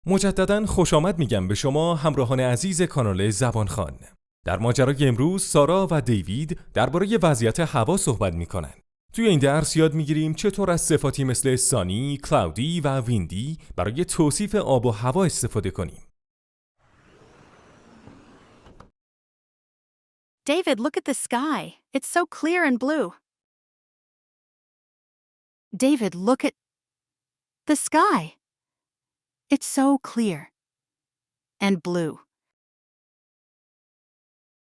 مجدداً خوش آمد میگم به شما همراهان عزیز کانال زبان خوان. در ماجرای امروز سارا و دیوید درباره وضعیت هوا صحبت میکنن. توی این درس یاد میگیریم چطور از صفاتی مثل سانی، کلاودی و ویندی برای توصیف آب و هوا استفاده کنیم. David, look at the sky. It's so clear and blue. David, look at the sky. It's so clear and blue.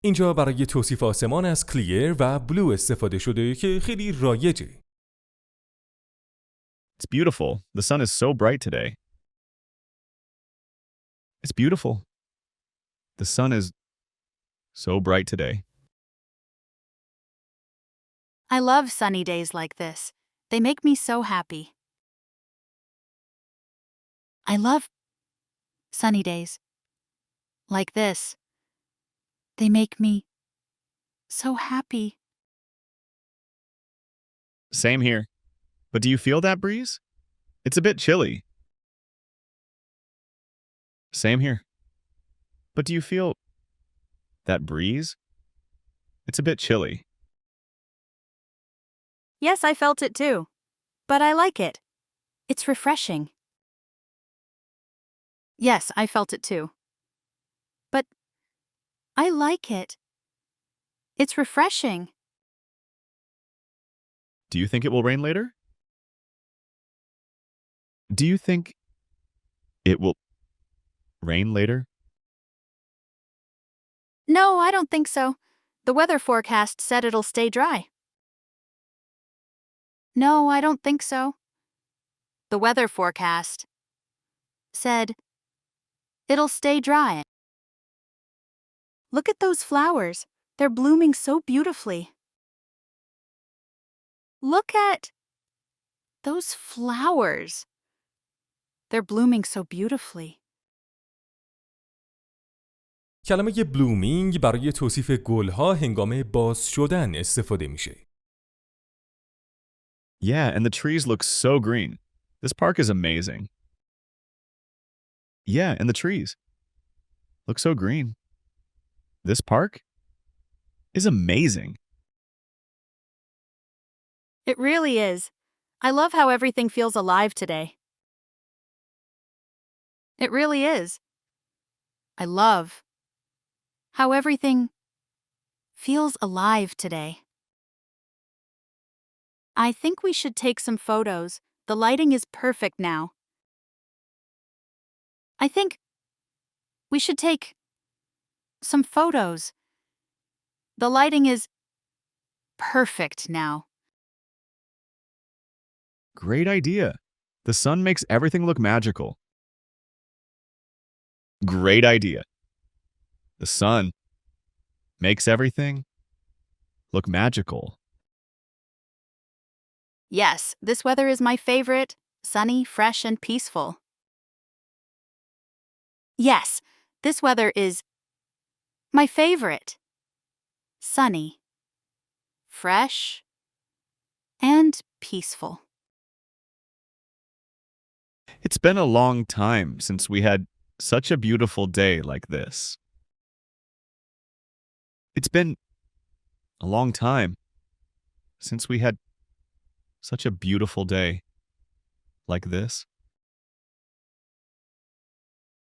اینجا برای توصیف آسمان از کلیر و بلو استفاده شده که خیلی رایجه. It's beautiful. The sun is so bright today. It's beautiful. The sun is so bright today. I love sunny days like this. They make me so happy. I love sunny days like this. They make me so happy. Same here. But do you feel that breeze? It's a bit chilly. Same here. But do you feel that breeze? It's a bit chilly. Yes, I felt it too. But I like it. It's refreshing. Yes, I felt it too. But I like it. It's refreshing. Do you think it will rain later? Do you think it will rain later? No, I don't think so. The weather forecast said it'll stay dry. No, I don't think so. The weather forecast said it'll stay dry. Look at those flowers. They're blooming so beautifully. Look at those flowers. They're blooming so beautifully. کلمه blooming برای توصیف گلها هنگام باز شدن استفاده میشه. Yeah, and the trees look so green. This park is amazing. Yeah, and the trees look so green. This park is amazing. It really is. I love how everything feels alive today. It really is. I love how everything feels alive today. I think we should take some photos. The lighting is perfect now. I think we should take some photos. The lighting is perfect now. Great idea. The sun makes everything look magical. Great idea. The sun makes everything look magical. Yes, this weather is my favorite. Sunny, fresh, and peaceful. Yes, this weather is my favorite. Sunny, fresh, and peaceful. It's been a long time since we had such a beautiful day like this. It's been a long time since we had such a beautiful day like this.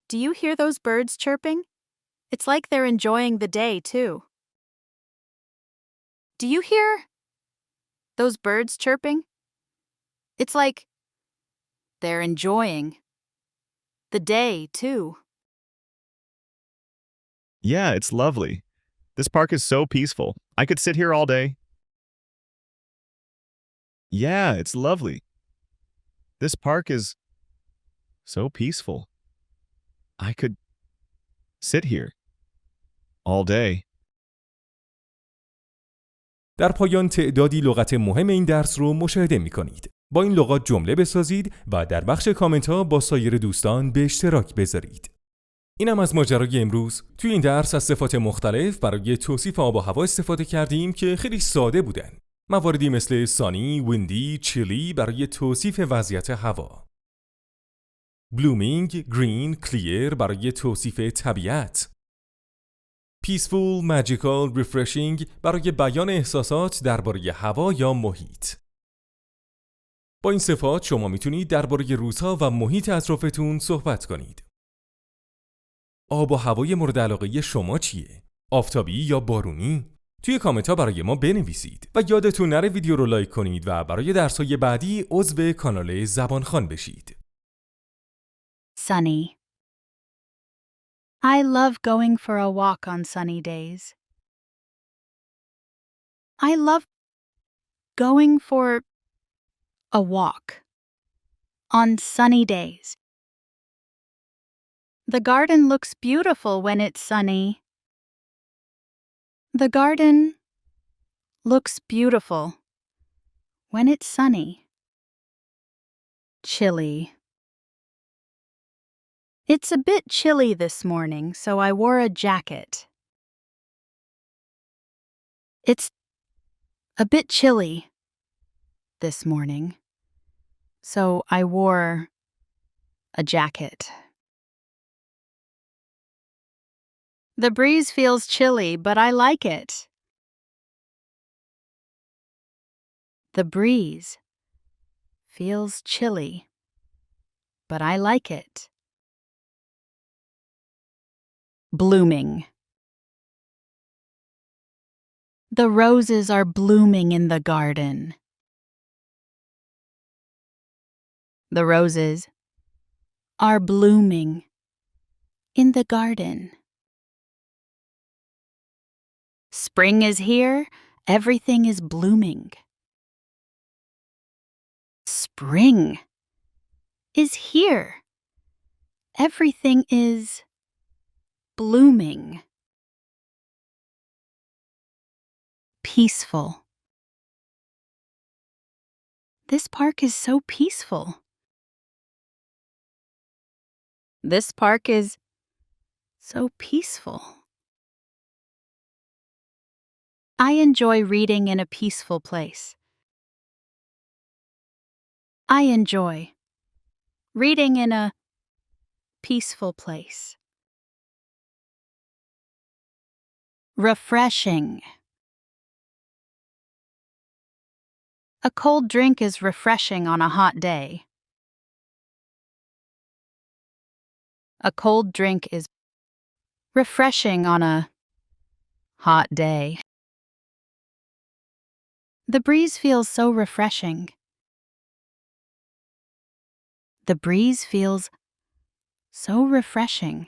Do you hear those birds chirping? It's like they're enjoying the day, too. Do you hear those birds chirping? It's like they're enjoying the day, too. Yeah, it's lovely. This park is so peaceful. I could sit here all day. Yeah, it's lovely. This park is so peaceful. I could sit here all day. در پایان تعدادی لغت مهم این درس رو مشاهده می‌کنید. با این لغات جمله بسازید و در بخش کامنت ها با سایر دوستان به اشتراک بذارید. اینم از ماجرای امروز. توی این درس از صفات مختلف برای توصیف آب و هوا استفاده کردیم که خیلی ساده بودن. مواردی مثل سانی، ویندی، چیلی برای توصیف وضعیت هوا. blooming, green, clear برای توصیف طبیعت. peaceful, magical, refreshing برای بیان احساسات درباره هوا یا محیط. با این صفات شما میتونید درباره روزها و محیط اطرافتون صحبت کنید. آب و هوای مورد علاقه شما چیه؟ آفتابی یا بارونی؟ توی کامنت ها برای ما بنویسید و یادتون نره ویدیو رو لایک کنید و برای درس‌های بعدی عضو کانال زبان خوان بشید. Sunny. I love going for a walk on sunny days. I love going for a walk on sunny days. The garden looks beautiful when it's sunny. The garden looks beautiful when it's sunny. Chilly. It's a bit chilly this morning, so I wore a jacket. It's a bit chilly this morning, so I wore a jacket. The breeze feels chilly, but I like it. The breeze feels chilly, but I like it. Blooming. The roses are blooming in the garden. The roses are blooming in the garden. Spring is here, everything is blooming. Spring is here, everything is blooming. Peaceful. This park is so peaceful. This park is so peaceful. I enjoy reading in a peaceful place. I enjoy reading in a peaceful place. Refreshing. A cold drink is refreshing on a hot day. A cold drink is refreshing on a hot day. The breeze feels so refreshing. The breeze feels so refreshing.